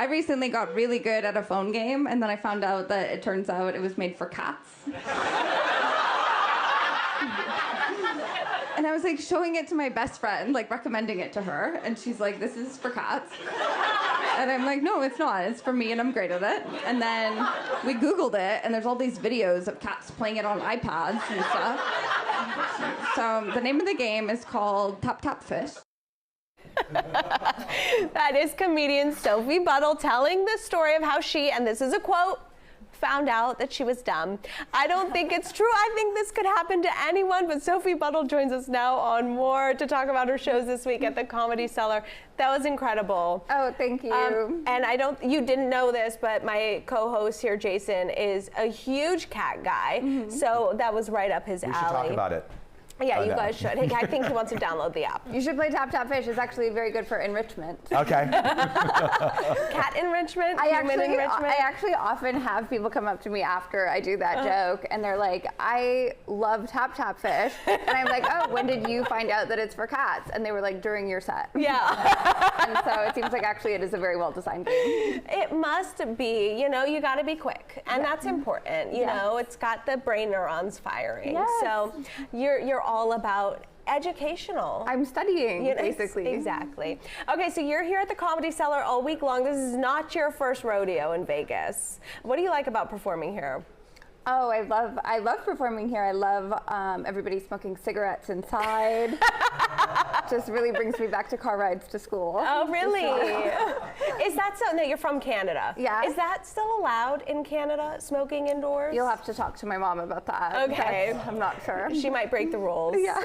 I recently got really good at a phone game, and then I found out that it turns out it was made for cats. And I was like showing it to my best friend, like recommending it to her, and she's like, this is for cats. And I'm like, no, it's not. It's for me, and I'm great at it. And then we Googled it, and there's all these videos of cats playing it on iPads and stuff. So the name of the game is called Tap Tap Fish. That is comedian Sophie Buddle telling the story of how she, and this is a quote, found out that she was dumb. I don't think it's true. I think this could happen to anyone, but Sophie Buddle joins us now on More to talk about her shows this week at the Comedy Cellar. That was incredible. Oh, thank you. And you didn't know this, but my co-host here, Jason, is a huge cat guy. So that was right up his alley. We should talk about it. Yeah, you guys should. I think he wants to download the app. You should play Tap Tap Fish. It's actually very good for enrichment. Okay. Cat enrichment? I enrichment? actually often have people come up to me after I do that joke, and they're like, I love Tap Tap Fish. And I'm like, oh, when did you find out that it's for cats? And they were like, during your set. Yeah. And so it seems like actually it is a very well-designed game. It must be. You got to be quick. And that's important. You know, it's got the brain neurons firing. Yes. So you're all about educational. I'm studying, basically. Exactly. Okay, so you're here at the Comedy Cellar all week long. This is not your first rodeo in Vegas. What do you like about performing here? Oh, I love performing here. I love everybody smoking cigarettes inside. Just really brings me back to car rides to school. Oh, really? Is that so? No, you're from Canada. Yeah. Is that still allowed in Canada, smoking indoors? You'll have to talk to my mom about that. Okay. I'm not sure. She might break the rules. Yeah.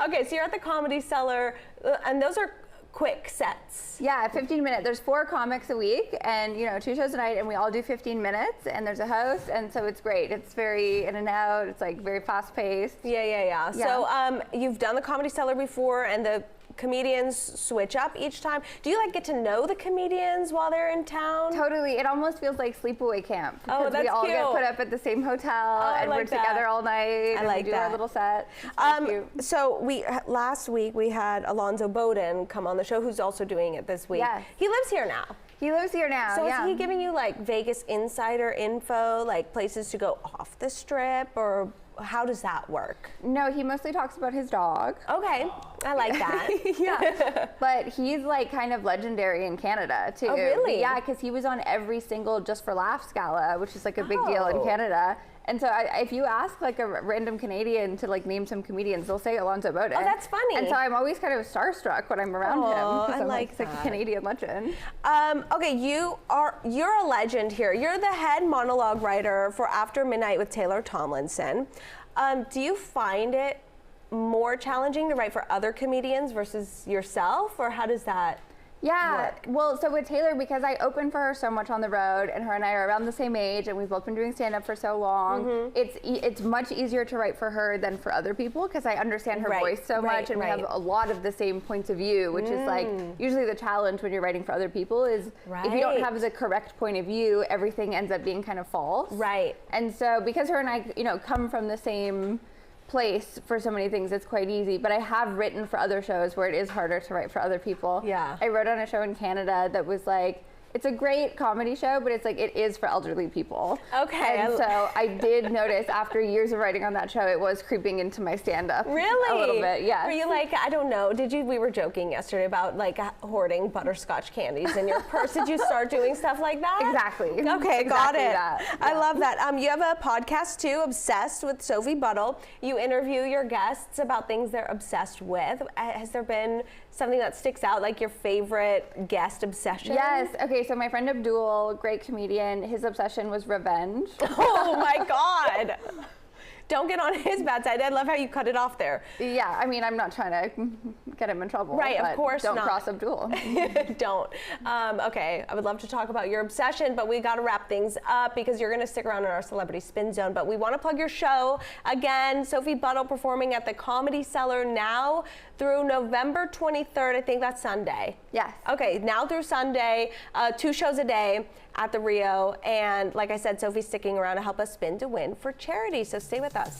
Okay, so you're at the Comedy Cellar, and those are quick sets. Yeah, 15 minutes. There's 4 comics a week, and 2 shows a night, and we all do 15 minutes, and there's a host, and so it's great. It's very in and out. It's like very fast paced. Yeah. So you've done the Comedy Cellar before, and the comedians switch up each time. Do you get to know the comedians while they're in town? Totally. It almost feels like sleepaway camp. Oh, that's we all cute. get put up at the same hotel, and we're together all night. I like and we do that. our little set. So last week we had Alonzo Bowden come on the show, who's also doing it this week. Yes. He lives here now. He lives here now. So is he giving you Vegas insider info, places to go off the strip, or how does that work? No, he mostly talks about his dog. Okay, I like that. Yeah, but he's kind of legendary in Canada too. Oh, really? Yeah, because he was on every single Just for Laughs gala, which is a big deal in Canada. And so if you ask a random Canadian to name some comedians, they'll say Alonzo Bowden. Oh, that's funny. And so I'm always kind of starstruck when I'm around him. I I'm like that. Like a Canadian legend. Okay, you're a legend here. You're the head monologue writer for After Midnight with Taylor Tomlinson. Do you find it more challenging to write for other comedians versus yourself, or how does that work? Well, so with Taylor, because I open for her so much on the road, and her and I are around the same age, and we've both been doing stand-up for so long, it's much easier to write for her than for other people, because I understand her voice so much, and we have a lot of the same points of view, which is usually the challenge when you're writing for other people is if you don't have the correct point of view, everything ends up being kind of false. Right. And so because her and I, come from the same place for so many things, it's quite easy. But I have written for other shows where it is harder to write for other people. Yeah. I wrote on a show in Canada that was it's a great comedy show, but it's it is for elderly people. Okay. And so I did notice after years of writing on that show, it was creeping into my stand-up. Really? A little bit, yeah. Were you I don't know, we were joking yesterday about hoarding butterscotch candies in your purse. Did you start doing stuff like that? Exactly. Okay, got it. That. Yeah. I love that. You have a podcast too, Obsessed with Sophie Buddle. You interview your guests about things they're obsessed with. Has there been something that sticks out, your favorite guest obsession? Yes. Okay, so my friend Buddle, great comedian, his obsession was revenge. Oh my God. Don't get on his bad side. I love how you cut it off there. Yeah, I mean, I'm not trying to get him in trouble. Right, but of course don't not. cross Buddle. Don't. Okay, I would love to talk about your obsession, but we got to wrap things up because you're going to stick around in our Celebrity Spin Zone. But we want to plug your show. Again, Sophie Buddle performing at the Comedy Cellar now through November 23rd. I think that's Sunday. Yes. Okay, now through Sunday, 2 shows a day at the Rio. And like I said, Sophie's sticking around to help us spin to win for charity. So stay with us.